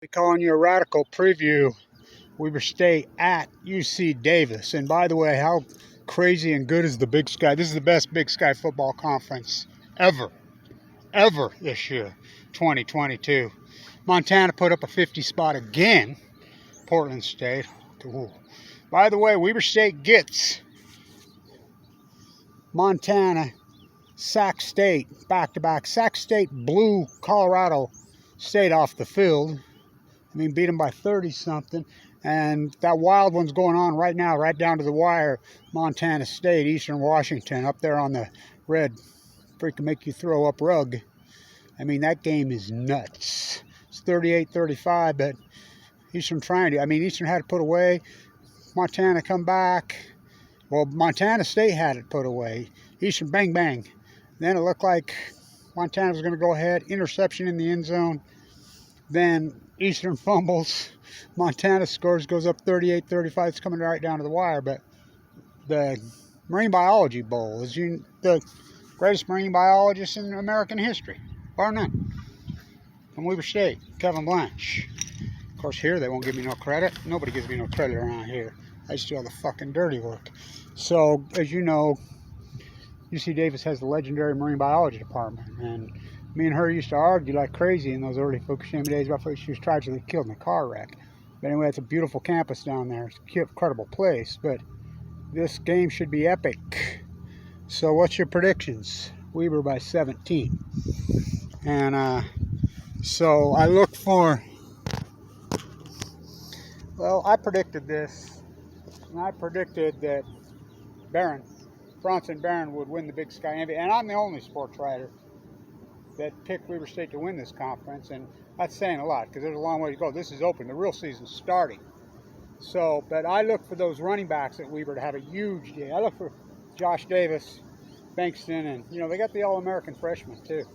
We're calling you a radical preview. Weber State at UC Davis. And by the way, how crazy and good is the Big Sky? This is the best Big Sky football conference ever this year, 2022. Montana put up a 50 spot again. Portland State. Ooh. By the way, Weber State gets Montana, Sac State back-to-back. Sac State blew Colorado State off the field. I mean, beat them by 30-something. And that wild one's going on right now, right down to the wire. Montana State, Eastern Washington, up there on the red, freaking make you throw up rug. I mean, that game is nuts. It's 38-35, but Eastern trying to. I mean, Eastern had to put away. Montana come back. Well, Montana State had it put away. Eastern bang, bang. Then it looked like Montana was going to go ahead. Interception in the end zone. Then Eastern fumbles. Montana scores, goes up 38-35. It's coming right down to the wire. But the Marine Biology Bowl is the greatest marine biologist in American history, bar none. From Weber State, Kevin BLANCH. Of course, here they won't give me no credit. Nobody gives me no credit around here. I just do all the fucking dirty work. So, as you know, UC Davis has the legendary marine biology department, and me and her used to argue like crazy in those early Fukushima days about she was tragically killed in a car wreck. But anyway, it's a beautiful campus down there. It's an incredible place, but this game should be epic. So what's your predictions? Weber by 17. And so I look for, well, I predicted this, and I predicted that Bronson Barron would win the Big Sky MVP, and I'm the only sports writer that picked Weber State to win this conference, and that's saying a lot because there's a long way to go. This is open. The real season's starting. So, but I look for those running backs at Weber to have a huge day. I look for Josh Davis, Bankston, and, you know, they got the All-American freshman, too.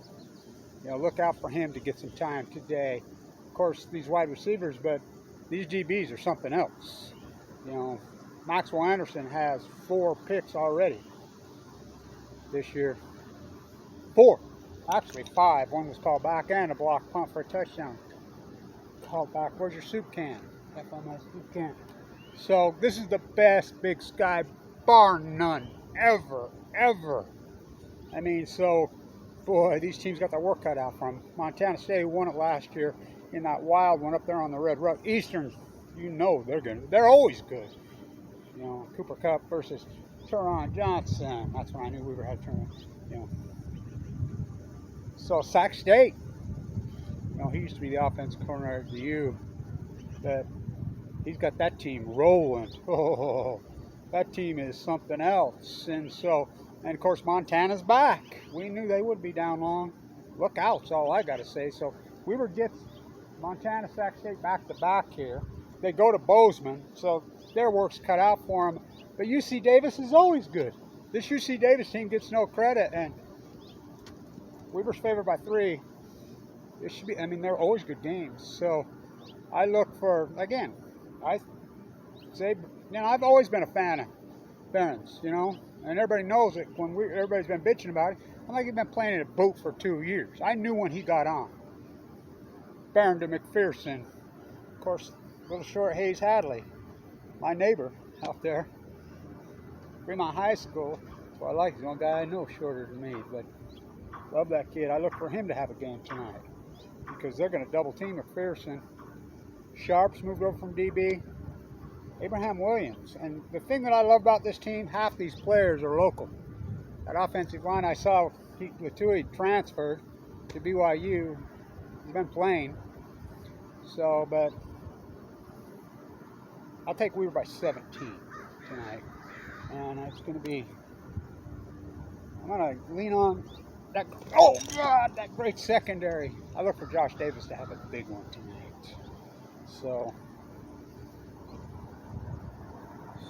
You know, look out for him to get some time today. Of course, these wide receivers, but these DBs are something else. You know, Maxwell Anderson has 4 picks already this year. 4. Actually 5. One was called back and a block punt for a touchdown. Called back. Where's your soup can? FMS soup can. So this is the best Big Sky, bar none, ever. I mean, so, boy, these teams got their work cut out from Montana State, who won it last year in that wild one up there on the red rug. Eastern, you know they're good. They're always good. You know, Cooper Kupp versus Teron Johnson. That's when I knew Weber had Teron. You know. So Sac State, you know, he used to be the offensive coordinator at U, but he's got that team rolling. Oh, that team is something else. And so, and of course, Montana's back. We knew they would be down long. Look out, that's all I got to say. So Weber gets Montana, Sac State back to back here. They go to Bozeman, so their work's cut out for them. But UC Davis is always good. This UC Davis team gets no credit, and Weber's favored by 3. It should be. I mean, they're always good games. So I look for, again, I say, you know, I've always been a fan of Barron's, you know, and everybody knows it. When everybody's been bitching about it, I'm like, he's been playing at a boot for 2 years. I knew when he got on. Barron to McPherson, of course, little short Hayes Hadley, my neighbor out there, Fremont High School. So I like, he's the only guy I know shorter than me, but love that kid. I look for him to have a game tonight because they're going to double team McPherson. Sharps moved over from DB. Abraham Williams. And the thing that I love about this team, half these players are local. That offensive line I saw, Latui transferred to BYU. He's been playing. So, but I'll take Weber by 17 tonight. And it's going to be, I'm going to lean on that, oh God, that great secondary. I look for Josh Davis to have a big one tonight. So,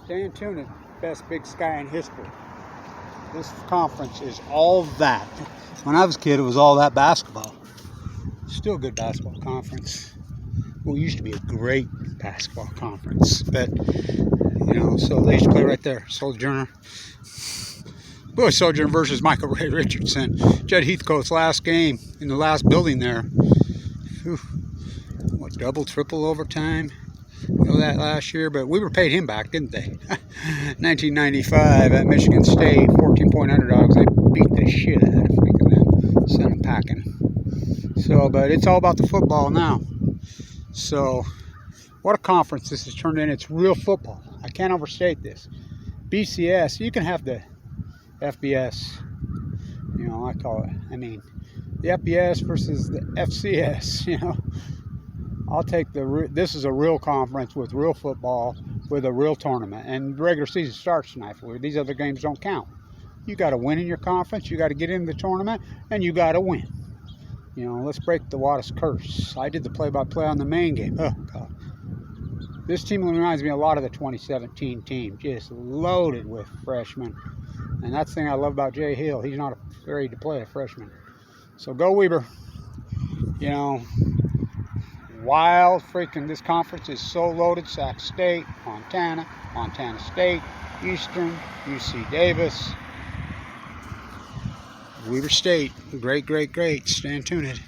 stay in tune at best Big Sky in history. This conference is all that. When I was a kid, it was all that basketball. Still a good basketball conference. Well, it used to be a great basketball conference. But, you know, so they used to play right there. Sojourner. Boy, Sojourner versus Michael Ray Richardson. Judd Heathcote's last game in the last building there. Whew. what, double, triple overtime. You know that last year, but Weber paid him back, didn't they? 1995 at Michigan State, 14-point underdogs. They beat the shit out of freaking them, sent them packing. So, but it's all about the football now. So, what a conference this has turned in. It's real football. I can't overstate this. BCS, you can have the FBS, you know, I call it, I mean, the FBS versus the FCS, you know. I'll take this is a real conference with real football, with a real tournament. And the regular season starts tonight. These other games don't count. You got to win in your conference. You got to get into the tournament, and you got to win. You know, let's break the Wattis curse. I did the play-by-play on the main game. Oh, God. This team reminds me a lot of the 2017 team, just loaded with freshmen. And that's the thing I love about Jay Hill. He's not afraid to play a freshman. So go Weber. You know, wild freaking, this conference is so loaded. Sac State, Montana, Montana State, Eastern, UC Davis, Weber State. Great, great, great. Stay tuned.